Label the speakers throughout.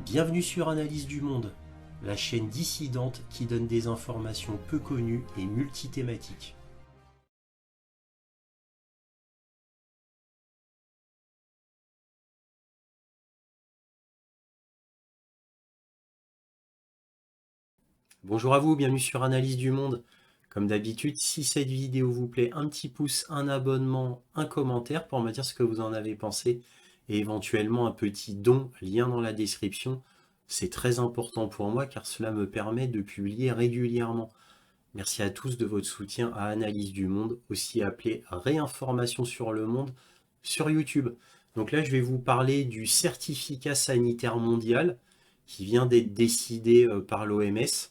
Speaker 1: Bienvenue sur Analyse du Monde, la chaîne dissidente qui donne des informations peu connues et multithématiques. Bonjour à vous, bienvenue sur Analyse du Monde. Comme d'habitude, si cette vidéo vous plaît, un petit pouce, un abonnement, un commentaire pour me dire ce que vous en avez pensé et éventuellement un petit don, lien dans la description. C'est très important pour moi car cela me permet de publier régulièrement. Merci à tous de votre soutien à Analyse du Monde, aussi appelé Réinformation sur le monde sur YouTube. Donc là, je vais vous parler du certificat sanitaire mondial qui vient d'être décidé par l'OMS,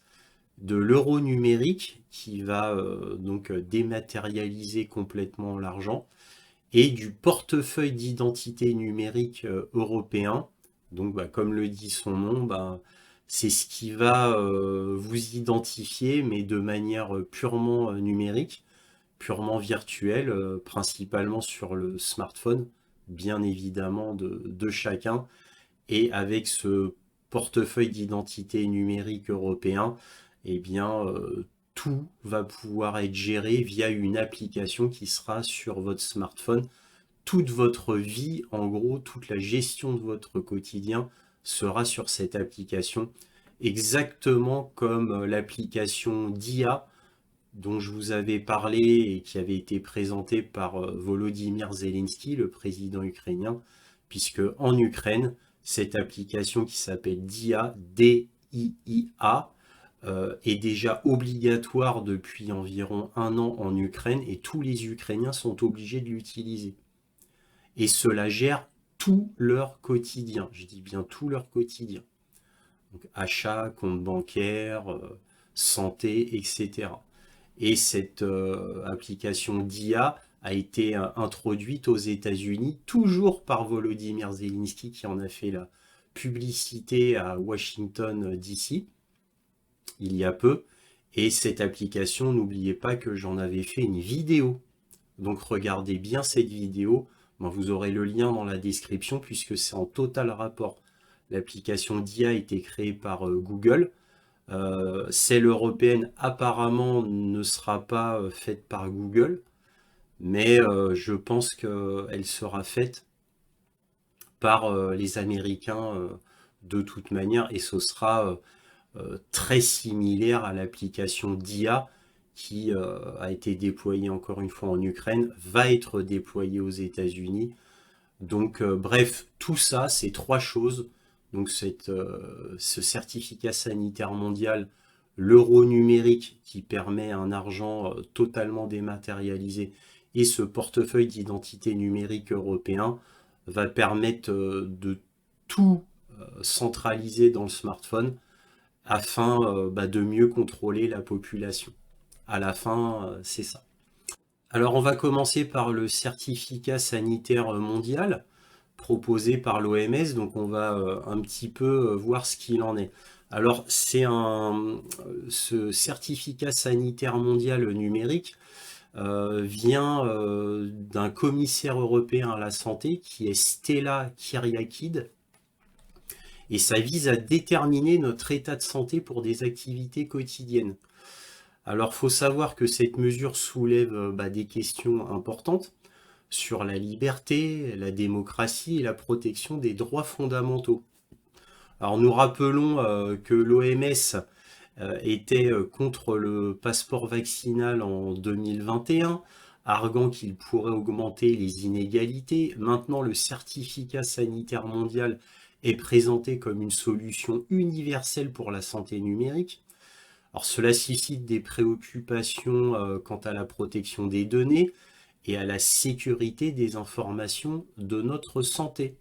Speaker 1: de l'euro numérique qui va donc dématérialiser complètement l'argent et du portefeuille d'identité numérique européen. Donc comme le dit son nom, c'est ce qui va vous identifier, mais de manière purement numérique, purement virtuelle, principalement sur le smartphone, bien évidemment de chacun. Et avec ce portefeuille d'identité numérique européen, eh bien, tout va pouvoir être géré via une application qui sera sur votre smartphone. Toute votre vie, en gros, toute la gestion de votre quotidien sera sur cette application, exactement comme l'application DIA dont je vous avais parlé et qui avait été présentée par Volodymyr Zelensky, le président ukrainien, puisque en Ukraine, cette application qui s'appelle DIA, D-I-I-A, est déjà obligatoire depuis environ un an en Ukraine et tous les Ukrainiens sont obligés de l'utiliser. Et cela gère tout leur quotidien, je dis bien tout leur quotidien. Donc achat, compte bancaire, santé, etc. Et cette application DIA a été introduite aux États-Unis, toujours par Volodymyr Zelensky qui en a fait la publicité à Washington DC il y a peu. Et cette application, n'oubliez pas que j'en avais fait une vidéo. Donc regardez bien cette vidéo. Vous aurez le lien dans la description puisque c'est en total rapport. L'application DIA a été créée par Google. Celle européenne apparemment ne sera pas faite par Google, mais je pense qu'elle sera faite par les Américains de toute manière, et ce sera très similaire à l'application DIA qui a été déployée encore une fois en Ukraine, va être déployée aux États-Unis. Donc bref, tout ça, c'est trois choses. Donc ce certificat sanitaire mondial, l'euro numérique qui permet un argent totalement dématérialisé et ce portefeuille d'identité numérique européen va permettre de tout centraliser dans le smartphone afin de mieux contrôler la population. À la fin, c'est ça. Alors on va commencer par le certificat sanitaire mondial proposé par l'OMS, donc on va un petit peu voir ce qu'il en est. Alors ce certificat sanitaire mondial numérique vient d'un commissaire européen à la santé qui est Stella Kyriakide, et ça vise à déterminer notre état de santé pour des activités quotidiennes. Alors, il faut savoir que cette mesure soulève des questions importantes sur la liberté, la démocratie et la protection des droits fondamentaux. Alors, nous rappelons que l'OMS était contre le passeport vaccinal en 2021, arguant qu'il pourrait augmenter les inégalités. Maintenant, le certificat sanitaire mondial est présenté comme une solution universelle pour la santé numérique. Alors cela suscite des préoccupations quant à la protection des données et à la sécurité des informations de notre santé.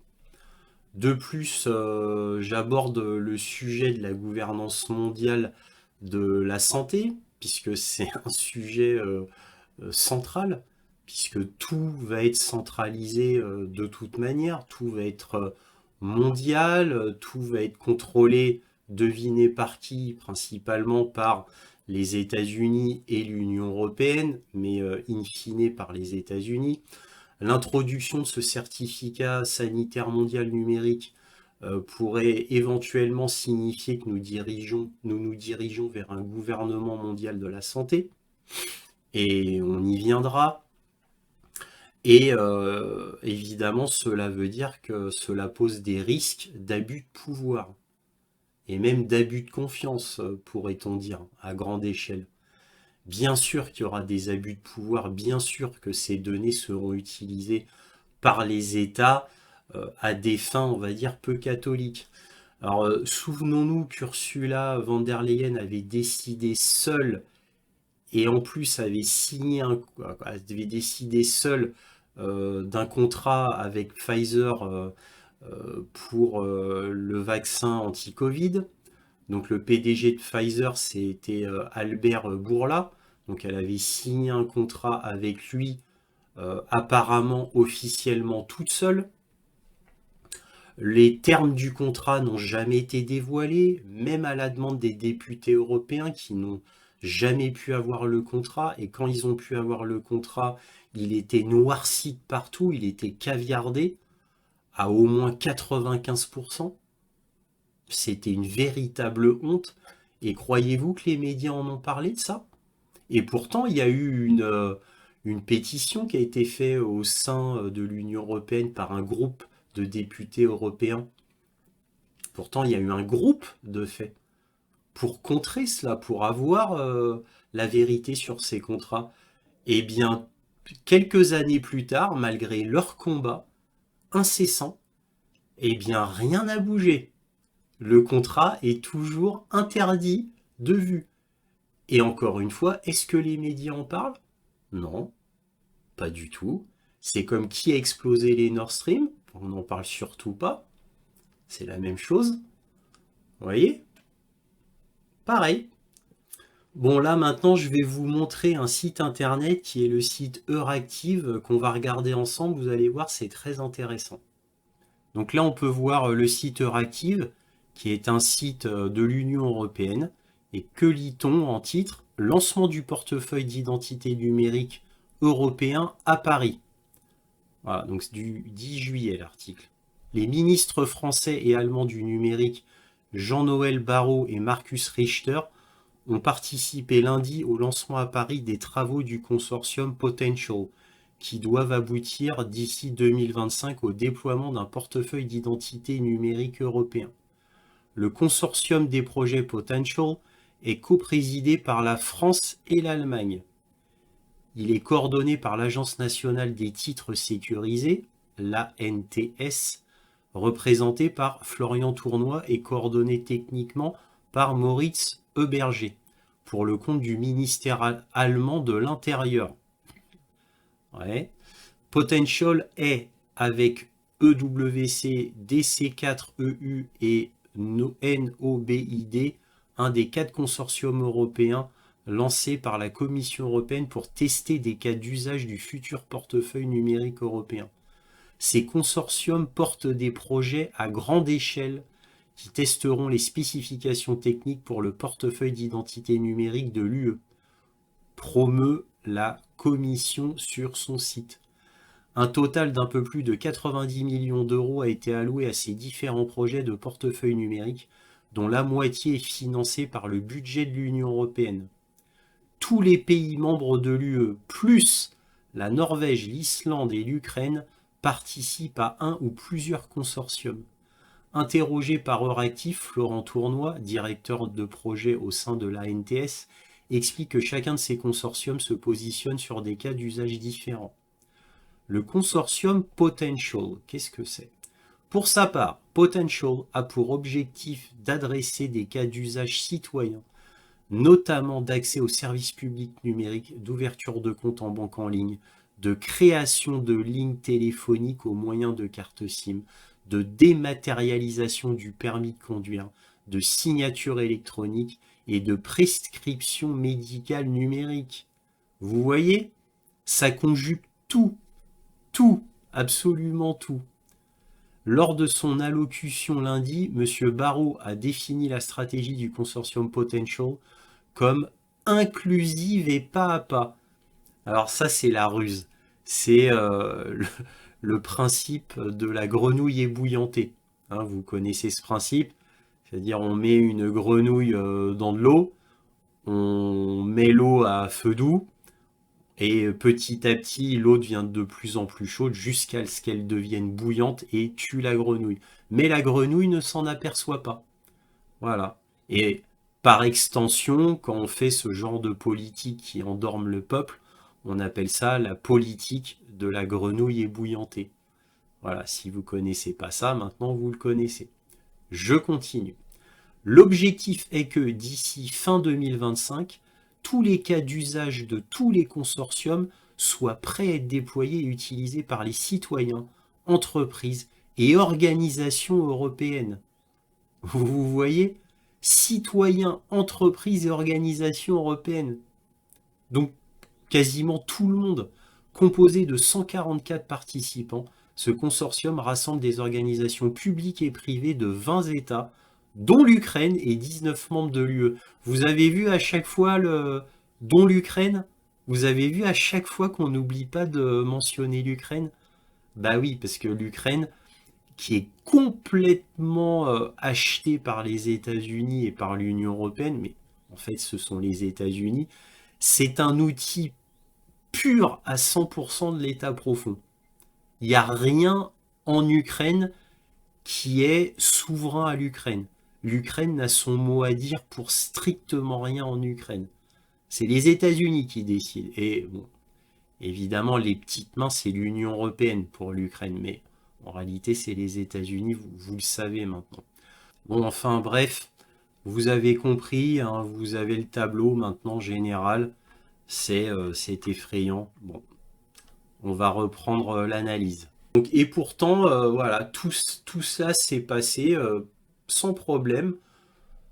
Speaker 1: De plus, j'aborde le sujet de la gouvernance mondiale de la santé, puisque c'est un sujet central, puisque tout va être centralisé de toute manière, tout va être mondial, tout va être contrôlé, deviné par qui, principalement par les États-Unis et l'Union européenne, mais in fine par les États-Unis. L'introduction de ce certificat sanitaire mondial numérique pourrait éventuellement signifier que nous dirigeons vers un gouvernement mondial de la santé, et on y viendra. Et évidemment, cela veut dire que cela pose des risques d'abus de pouvoir, et même d'abus de confiance, pourrait-on dire, à grande échelle. Bien sûr qu'il y aura des abus de pouvoir, bien sûr que ces données seront utilisées par les États à des fins, on va dire, peu catholiques. Alors, souvenons-nous qu'Ursula von der Leyen avait décidé seule, et en plus avait décidé seule d'un contrat avec Pfizer pour le vaccin anti-Covid. Donc le PDG de Pfizer, c'était Albert Bourla. Donc elle avait signé un contrat avec lui, apparemment officiellement toute seule. Les termes du contrat n'ont jamais été dévoilés, même à la demande des députés européens qui n'ont jamais pu avoir le contrat. Et quand ils ont pu avoir le contrat, il était noirci de partout, il était caviardé à au moins 95%. C'était une véritable honte. Et croyez-vous que les médias en ont parlé de ça? Et pourtant, il y a eu une pétition qui a été faite au sein de l'Union européenne par un groupe de députés européens. Pourtant, il y a eu un groupe de faits pour contrer cela, pour avoir la vérité sur ces contrats. Eh bien, quelques années plus tard, malgré leur combat incessant, eh bien, rien n'a bougé. Le contrat est toujours interdit de vue. Et encore une fois, est-ce que les médias en parlent? Non, pas du tout. C'est comme qui a explosé les Nord Stream, on n'en parle surtout pas. C'est la même chose. Vous voyez? Pareil. Bon, là maintenant, je vais vous montrer un site internet qui est le site Euractiv qu'on va regarder ensemble. Vous allez voir, c'est très intéressant. Donc là, on peut voir le site Euractiv, qui est un site de l'Union européenne. Et que lit-on en titre? Lancement du portefeuille d'identité numérique européen à Paris. Voilà, donc c'est du 10 juillet l'article. Les ministres français et allemands du numérique, Jean-Noël Barrot et Markus Richter, ont participé lundi au lancement à Paris des travaux du consortium Potential, qui doivent aboutir d'ici 2025 au déploiement d'un portefeuille d'identité numérique européen. Le consortium des projets Potential est coprésidé par la France et l'Allemagne. Il est coordonné par l'Agence nationale des titres sécurisés, l'ANTS, représentée par Florian Tournois et coordonné techniquement par Moritz Eberger, pour le compte du ministère allemand de l'Intérieur. Ouais. Potential est, avec EWC, DC4EU et NOBID, un des 4 consortiums européens lancés par la Commission européenne pour tester des cas d'usage du futur portefeuille numérique européen. Ces consortiums portent des projets à grande échelle qui testeront les spécifications techniques pour le portefeuille d'identité numérique de l'UE, promeut la Commission sur son site. Un total d'un peu plus de 90 millions d'euros a été alloué à ces différents projets de portefeuille numérique, dont la moitié est financée par le budget de l'Union européenne. Tous les pays membres de l'UE, plus la Norvège, l'Islande et l'Ukraine, participent à un ou plusieurs consortiums. Interrogé par Euractiv, Florent Tournois, directeur de projet au sein de l'ANTS, explique que chacun de ces consortiums se positionne sur des cas d'usage différents. Le consortium Potential, qu'est-ce que c'est? Pour sa part, Potential a pour objectif d'adresser des cas d'usage citoyens, notamment d'accès aux services publics numériques, d'ouverture de compte en banque en ligne, de création de lignes téléphoniques au moyen de cartes SIM, de dématérialisation du permis de conduire, de signature électronique et de prescription médicale numérique. Vous voyez, ça conjugue tout, absolument tout. Lors de son allocution lundi, M. Barrot a défini la stratégie du consortium Potential comme inclusive et pas à pas. Alors ça, c'est la ruse. C'est le principe de la grenouille ébouillantée. Hein, vous connaissez ce principe, c'est-à-dire on met une grenouille dans de l'eau, on met l'eau à feu doux, et petit à petit, l'eau devient de plus en plus chaude jusqu'à ce qu'elle devienne bouillante et tue la grenouille. Mais la grenouille ne s'en aperçoit pas. Voilà. Et par extension, quand on fait ce genre de politique qui endorme le peuple, on appelle ça la politique de la grenouille ébouillantée. Voilà, si vous ne connaissez pas ça, maintenant vous le connaissez. Je continue. L'objectif est que d'ici fin 2025, tous les cas d'usage de tous les consortiums soient prêts à être déployés et utilisés par les citoyens, entreprises et organisations européennes. Vous voyez? Citoyens, entreprises et organisations européennes. Donc quasiment tout le monde. Composé de 144 participants, ce consortium rassemble des organisations publiques et privées de 20 États, dont l'Ukraine et 19 membres de l'UE. Vous avez vu à chaque fois dont l'Ukraine? Vous avez vu à chaque fois qu'on n'oublie pas de mentionner l'Ukraine? Bah oui, parce que l'Ukraine, qui est complètement achetée par les États-Unis et par l'Union européenne, mais en fait ce sont les États-Unis, c'est un outil pur à 100% de l'État profond. Il n'y a rien en Ukraine qui est souverain à l'Ukraine. L'Ukraine n'a son mot à dire pour strictement rien en Ukraine. C'est les États-Unis qui décident. Et bon, évidemment, les petites mains, c'est l'Union européenne pour l'Ukraine. Mais en réalité, c'est les États-Unis, vous le savez maintenant. Bon, enfin, bref, vous avez compris, hein, vous avez le tableau maintenant général. C'est effrayant. Bon, on va reprendre l'analyse. Donc, et pourtant, voilà, tout ça s'est passé sans problème.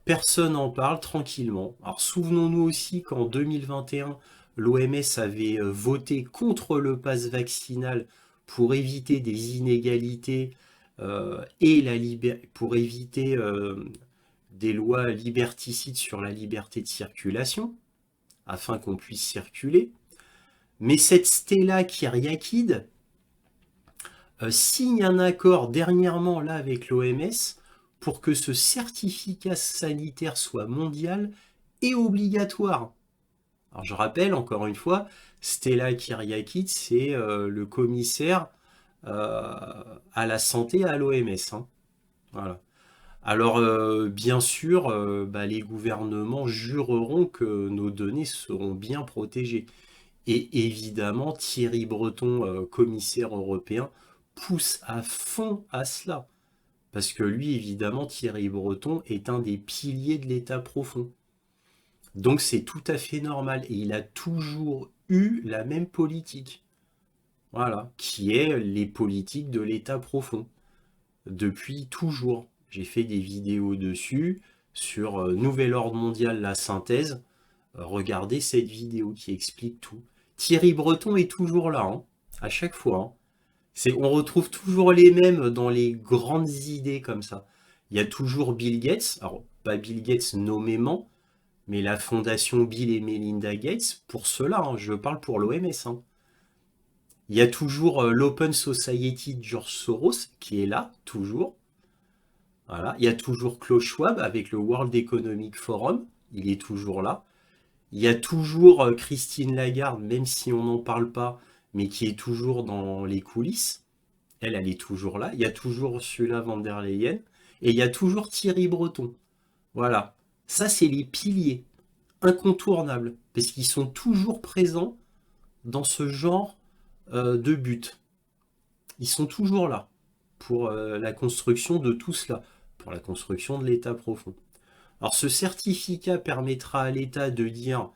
Speaker 1: Personne n'en parle tranquillement. Alors souvenons-nous aussi qu'en 2021, l'OMS avait voté contre le pass vaccinal pour éviter des inégalités pour éviter des lois liberticides sur la liberté de circulation, afin qu'on puisse circuler. Mais cette Stella Kyriakide signe un accord dernièrement là avec l'OMS pour que ce certificat sanitaire soit mondial et obligatoire. Alors je rappelle encore une fois, Stella Kyriakide, c'est le commissaire à la santé à l'OMS. Hein. Voilà. Alors bien sûr, les gouvernements jureront que nos données seront bien protégées. Et évidemment, Thierry Breton, commissaire européen, pousse à fond à cela. Parce que lui, évidemment, Thierry Breton est un des piliers de l'État profond. Donc c'est tout à fait normal. Et il a toujours eu la même politique. Voilà. Qui est les politiques de l'État profond. Depuis toujours. J'ai fait des vidéos dessus sur Nouvel Ordre Mondial, la synthèse. Regardez cette vidéo qui explique tout. Thierry Breton est toujours là, hein, à chaque fois. Hein. On retrouve toujours les mêmes dans les grandes idées comme ça. Il y a toujours Bill Gates, alors pas Bill Gates nommément, mais la fondation Bill et Melinda Gates, pour cela, hein, je parle pour l'OMS. Hein. Il y a toujours l'Open Society de George Soros, qui est là, toujours. Voilà. Il y a toujours Klaus Schwab avec le World Economic Forum, il est toujours là. Il y a toujours Christine Lagarde, même si on n'en parle pas, mais qui est toujours dans les coulisses. Elle est toujours là. Il y a toujours Ursula von der Leyen. Et il y a toujours Thierry Breton. Voilà. Ça, c'est les piliers incontournables. Parce qu'ils sont toujours présents dans ce genre de but. Ils sont toujours là pour la construction de tout cela. Pour la construction de l'État profond. Alors ce certificat permettra à l'État de dire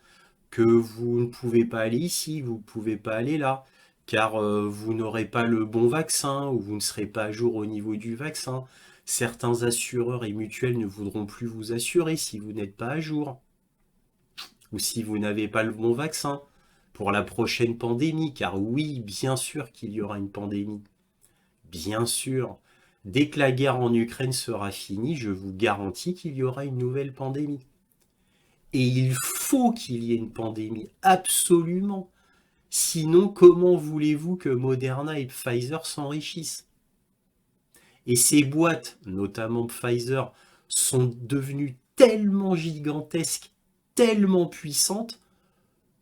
Speaker 1: que vous ne pouvez pas aller ici, vous ne pouvez pas aller là, car vous n'aurez pas le bon vaccin ou vous ne serez pas à jour au niveau du vaccin. Certains assureurs et mutuelles ne voudront plus vous assurer si vous n'êtes pas à jour ou si vous n'avez pas le bon vaccin pour la prochaine pandémie, car oui, bien sûr qu'il y aura une pandémie. Bien sûr. Dès que la guerre en Ukraine sera finie, je vous garantis qu'il y aura une nouvelle pandémie. Et il faut qu'il y ait une pandémie, absolument. Sinon, comment voulez-vous que Moderna et Pfizer s'enrichissent? Et ces boîtes, notamment Pfizer, sont devenues tellement gigantesques, tellement puissantes,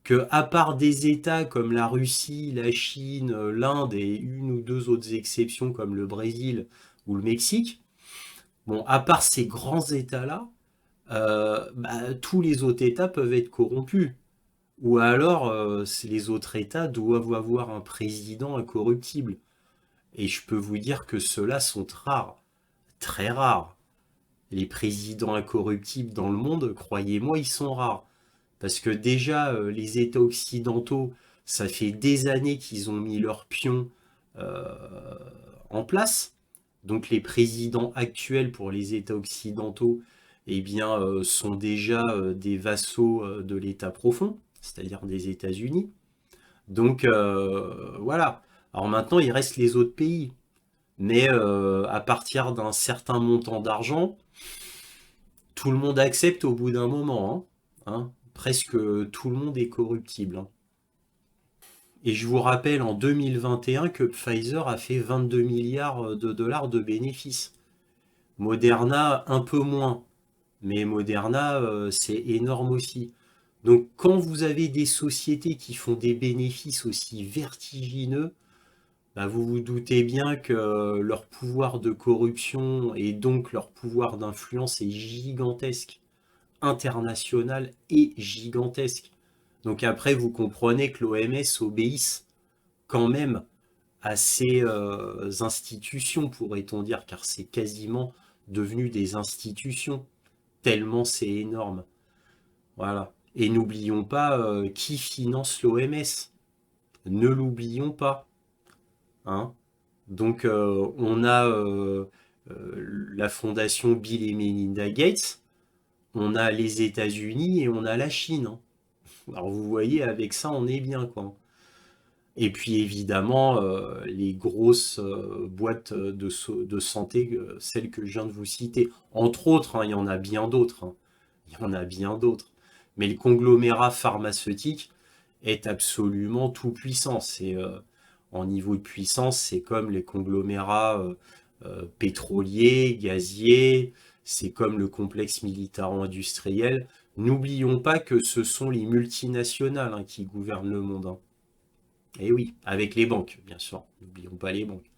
Speaker 1: que à part des États comme la Russie, la Chine, l'Inde et une ou deux autres exceptions comme le Brésil ou le Mexique, bon, à part ces grands États-là, tous les autres États peuvent être corrompus. Ou alors, les autres États doivent avoir un président incorruptible. Et je peux vous dire que ceux-là sont rares, très rares. Les présidents incorruptibles dans le monde, croyez-moi, ils sont rares. Parce que déjà, les États occidentaux, ça fait des années qu'ils ont mis leurs pions euh, en place. Donc les présidents actuels pour les États occidentaux, eh bien, sont déjà des vassaux de l'État profond, c'est-à-dire des États-Unis. Donc voilà. Alors maintenant, il reste les autres pays. Mais à partir d'un certain montant d'argent, tout le monde accepte au bout d'un moment. Hein. Presque tout le monde est corruptible. Hein. Et je vous rappelle en 2021 que Pfizer a fait 22 milliards de dollars de bénéfices. Moderna, un peu moins. Mais Moderna, c'est énorme aussi. Donc quand vous avez des sociétés qui font des bénéfices aussi vertigineux, vous vous doutez bien que leur pouvoir de corruption et donc leur pouvoir d'influence est gigantesque, international et gigantesque. Donc après, vous comprenez que l'OMS obéisse quand même à ces institutions, pourrait-on dire, car c'est quasiment devenu des institutions, tellement c'est énorme. Voilà. Et n'oublions pas qui finance l'OMS. Ne l'oublions pas. Hein. Donc on a la fondation Bill et Melinda Gates, on a les États-Unis et on a la Chine. Hein. Alors vous voyez, avec ça, on est bien, quoi. Et puis évidemment, les grosses boîtes de santé, celles que je viens de vous citer, entre autres, hein, il y en a bien d'autres. Hein. Il y en a bien d'autres. Mais le conglomérat pharmaceutique est absolument tout puissant. C'est en niveau de puissance, c'est comme les conglomérats pétroliers, gaziers, c'est comme le complexe militaro-industriel. N'oublions pas que ce sont les multinationales hein, qui gouvernent le monde. Hein. Et oui, avec les banques, bien sûr. N'oublions pas les banques.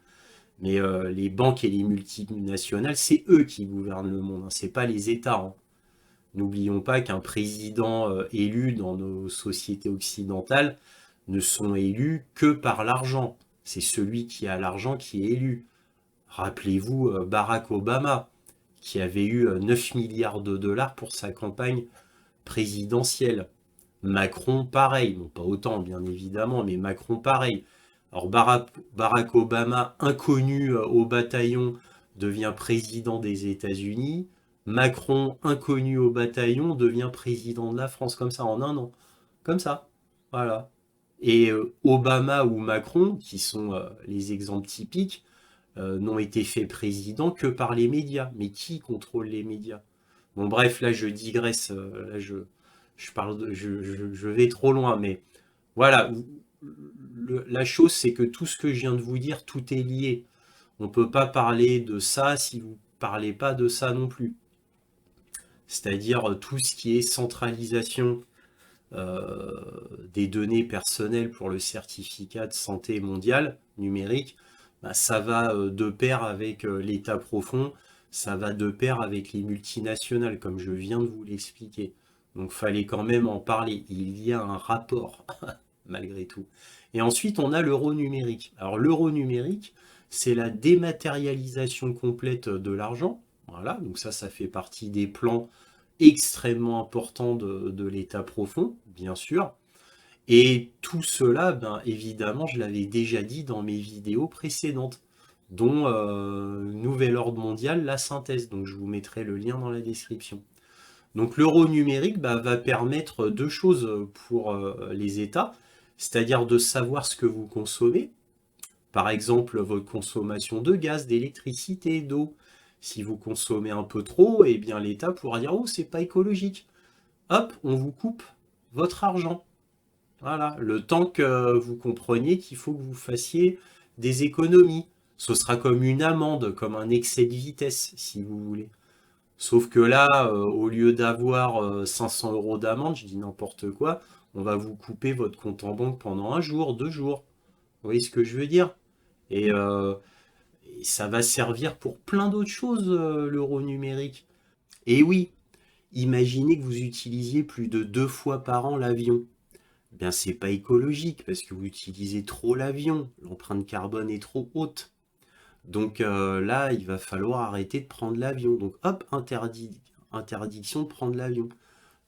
Speaker 1: Mais les banques et les multinationales, c'est eux qui gouvernent le monde. Hein. C'est pas les États. Hein. N'oublions pas qu'un président élu dans nos sociétés occidentales ne sont élus que par l'argent. C'est celui qui a l'argent qui est élu. Rappelez-vous Barack Obama, qui avait eu 9 milliards de dollars pour sa campagne présidentielle. Macron, pareil. Bon, pas autant, bien évidemment, mais Macron, pareil. Alors Barack Obama, inconnu au bataillon, devient président des États-Unis. Macron, inconnu au bataillon, devient président de la France, comme ça, en un an. Comme ça. Voilà. Et Obama ou Macron, qui sont les exemples typiques, n'ont été faits président que par les médias. Mais qui contrôle les médias? Bon, bref, là, je digresse. Là, je parle je vais trop loin. Mais voilà. La chose, c'est que tout ce que je viens de vous dire, tout est lié. On ne peut pas parler de ça si vous ne parlez pas de ça non plus. C'est-à-dire tout ce qui est centralisation des données personnelles pour le certificat de santé mondial numérique, ça va de pair avec l'État profond, ça va de pair avec les multinationales, comme je viens de vous l'expliquer. Donc fallait quand même en parler. Il y a un rapport, malgré tout. Et ensuite, on a l'euro numérique. Alors l'euro numérique, c'est la dématérialisation complète de l'argent. Voilà, donc ça fait partie des plans extrêmement importants de l'État profond, bien sûr. Et tout cela, évidemment, je l'avais déjà dit dans mes vidéos précédentes, dont Nouvel Ordre Mondial, la synthèse. Donc je vous mettrai le lien dans la description. Donc l'euro numérique va permettre deux choses pour les États, c'est-à-dire de savoir ce que vous consommez, par exemple votre consommation de gaz, d'électricité, d'eau. Si vous consommez un peu trop, eh bien l'État pourra dire « Oh, c'est pas écologique ». Hop, on vous coupe votre argent. Voilà, le temps que vous compreniez qu'il faut que vous fassiez des économies. Ce sera comme une amende, comme un excès de vitesse, si vous voulez. Sauf que là, au lieu d'avoir 500 € d'amende, je dis n'importe quoi, on va vous couper votre compte en banque pendant un jour, 2 jours. Vous voyez ce que je veux dire? Et, et ça va servir pour plein d'autres choses, l'euro numérique. Et oui, imaginez que vous utilisiez plus de 2 fois par an l'avion. Eh bien, c'est pas écologique parce que vous utilisez trop l'avion. L'empreinte carbone est trop haute. Donc là, il va falloir arrêter de prendre l'avion. Donc hop, interdiction de prendre l'avion.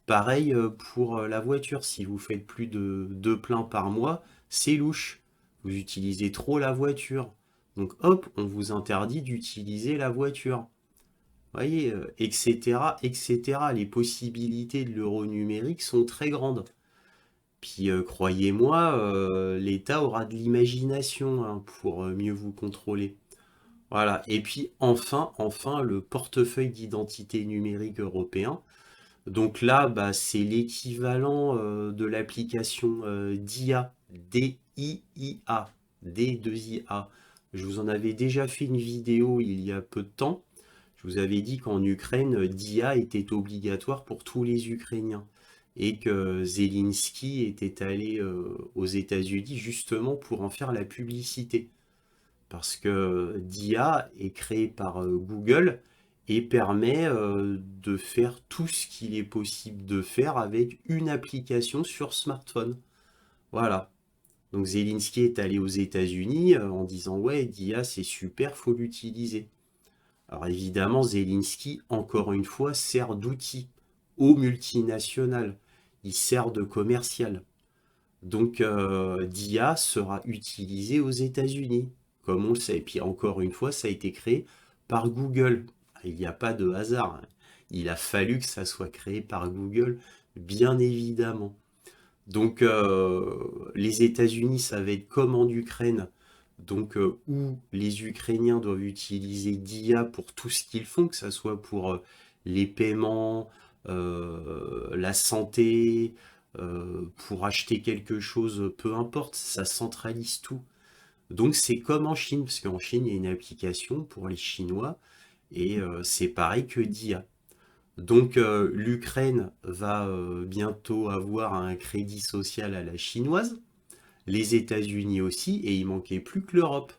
Speaker 1: Pareil pour la voiture. Si vous faites plus de 2 pleins par mois, c'est louche. Vous utilisez trop la voiture. Donc hop, on vous interdit d'utiliser la voiture. Vous voyez, etc., etc. Les possibilités de l'euro numérique sont très grandes. Puis croyez-moi, l'État aura de l'imagination hein, pour mieux vous contrôler. Voilà. Et puis enfin, le portefeuille d'identité numérique européen. Donc là, bah, c'est l'équivalent de l'application DIA, D-I-I-A, D2IA. Je vous en avais déjà fait une vidéo il y a peu de temps. Je vous avais dit qu'en Ukraine, DIA était obligatoire pour tous les Ukrainiens et que Zelensky était allé aux États-Unis justement pour en faire la publicité. Parce que DIA est créé par Google et permet de faire tout ce qu'il est possible de faire avec une application sur smartphone. Voilà. Donc Zelensky est allé aux États-Unis en disant ouais, DIA c'est super, faut l'utiliser. Alors évidemment, Zelensky, encore une fois, sert d'outil aux multinationales. Il sert de commercial. Donc DIA sera utilisé aux États-Unis, comme on le sait. Et puis encore une fois, ça a été créé par Google. Il n'y a pas de hasard, hein. Il a fallu que ça soit créé par Google, bien évidemment. Donc les États-Unis, ça va être comme en Ukraine, donc où les Ukrainiens doivent utiliser d'IA pour tout ce qu'ils font, que ce soit pour les paiements, la santé, pour acheter quelque chose, peu importe, ça centralise tout. Donc c'est comme en Chine, parce qu'en Chine, il y a une application pour les Chinois, et c'est pareil que d'IA. Donc l'Ukraine va bientôt avoir un crédit social à la chinoise, les États-Unis aussi, et il manquait plus que l'Europe.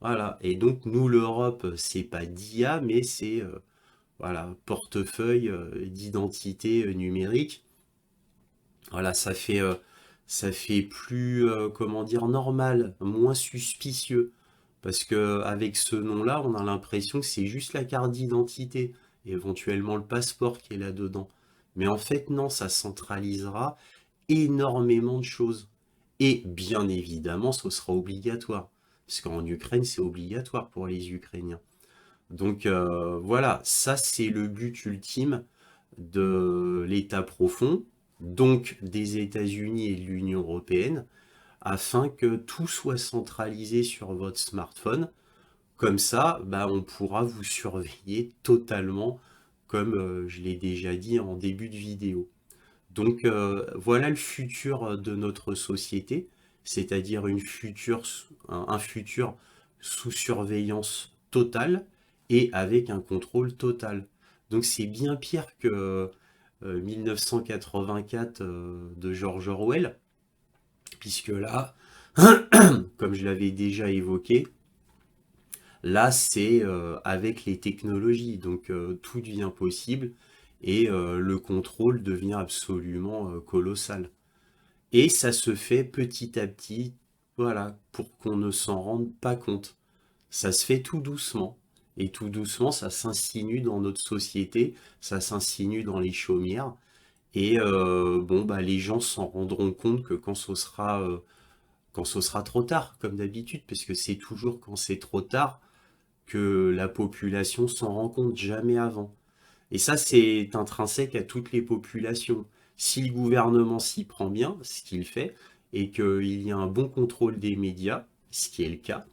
Speaker 1: Voilà. Et donc nous, l'Europe, c'est pas d'IA, mais c'est voilà, portefeuille d'identité numérique. Voilà, ça fait plus, comment dire, normal, moins suspicieux. Parce que avec ce nom-là, on a l'impression que c'est juste la carte d'identité, et éventuellement le passeport qui est là-dedans. Mais en fait, non, ça centralisera énormément de choses. Et bien évidemment, ce sera obligatoire. Parce qu'en Ukraine, c'est obligatoire pour les Ukrainiens. Donc voilà, ça c'est le but ultime de l'État profond, donc des États-Unis et de l'Union européenne, afin que tout soit centralisé sur votre smartphone. Comme ça, bah, on pourra vous surveiller totalement, comme je l'ai déjà dit en début de vidéo. Donc voilà le futur de notre société, c'est-à-dire un futur sous surveillance totale et avec un contrôle total. Donc c'est bien pire que 1984 de George Orwell, puisque là, comme je l'avais déjà évoqué, là c'est avec les technologies, donc tout devient possible et le contrôle devient absolument colossal. Et ça se fait petit à petit, voilà, pour qu'on ne s'en rende pas compte. Ça se fait tout doucement. Et tout doucement, ça s'insinue dans notre société, ça s'insinue dans les chaumières. Et bon, bah, les gens s'en rendront compte que quand ce sera trop tard, comme d'habitude, parce que c'est toujours quand c'est trop tard que la population s'en rend compte, jamais avant. Et ça, c'est intrinsèque à toutes les populations. Si le gouvernement s'y prend bien, ce qu'il fait, et qu'il y a un bon contrôle des médias, ce qui est le cas,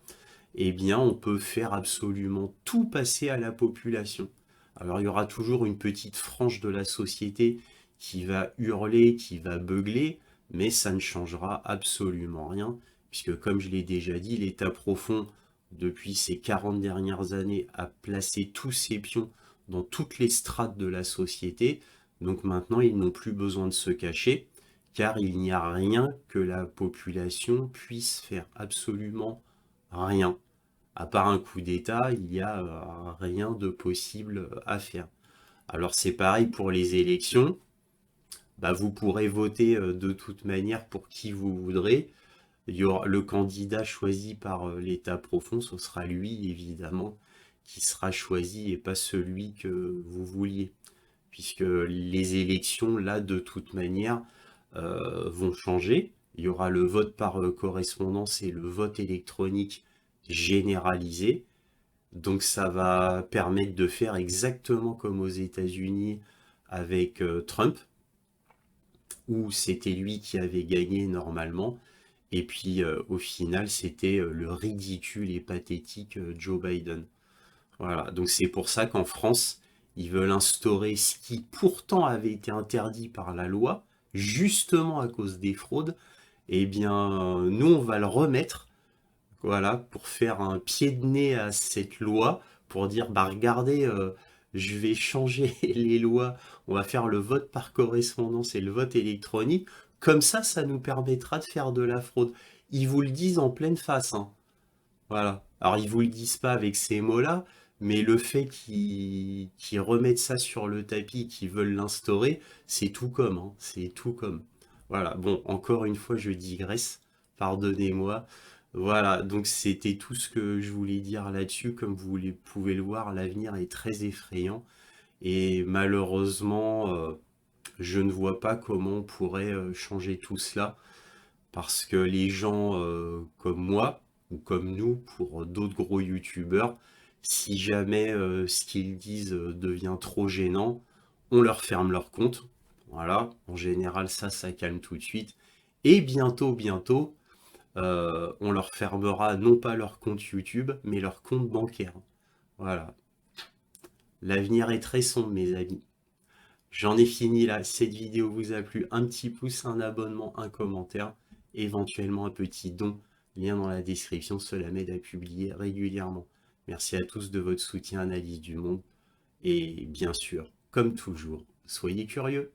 Speaker 1: eh bien, on peut faire absolument tout passer à la population. Alors, il y aura toujours une petite frange de la société qui va hurler, qui va beugler, mais ça ne changera absolument rien, puisque comme je l'ai déjà dit, l'état profond depuis ces 40 dernières années, a placé tous ses pions dans toutes les strates de la société. Donc maintenant, ils n'ont plus besoin de se cacher, car il n'y a rien que la population puisse faire, absolument rien. À part un coup d'État, il n'y a rien de possible à faire. Alors c'est pareil pour les élections, bah, vous pourrez voter de toute manière pour qui vous voudrez. Il y aura le candidat choisi par l'État profond, ce sera lui évidemment qui sera choisi et pas celui que vous vouliez. Puisque les élections, là, de toute manière, vont changer. Il y aura le vote par correspondance et le vote électronique généralisé. Donc ça va permettre de faire exactement comme aux États-Unis avec Trump, où c'était lui qui avait gagné normalement. Et puis au final, c'était le ridicule et pathétique Joe Biden. Voilà, donc c'est pour ça qu'en France, ils veulent instaurer ce qui pourtant avait été interdit par la loi, justement à cause des fraudes. Eh bien, nous, on va le remettre, voilà, pour faire un pied de nez à cette loi, pour dire, bah regardez, je vais changer les lois, on va faire le vote par correspondance et le vote électronique, comme ça nous permettra de faire de la fraude. Ils vous le disent en pleine face, hein. Voilà. Alors, ils vous le disent pas avec ces mots-là, mais le fait qu'ils remettent ça sur le tapis, qu'ils veulent l'instaurer, c'est tout comme, hein. C'est tout comme. Voilà. Bon, encore une fois, je digresse. Pardonnez-moi. Voilà. Donc, c'était tout ce que je voulais dire là-dessus. Comme vous pouvez le voir, l'avenir est très effrayant. Et malheureusement, je ne vois pas comment on pourrait changer tout cela. Parce que les gens comme moi, ou comme nous, pour d'autres gros youtubeurs, si jamais ce qu'ils disent devient trop gênant, on leur ferme leur compte. Voilà, en général, ça calme tout de suite. Et bientôt, on leur fermera non pas leur compte YouTube, mais leur compte bancaire. Voilà, l'avenir est très sombre, mes amis. J'en ai fini là. Cette vidéo vous a plu, un petit pouce, un abonnement, un commentaire, éventuellement un petit don. Lien dans la description, cela m'aide à publier régulièrement. Merci à tous de votre soutien, analyse du monde. Et bien sûr, comme toujours, soyez curieux.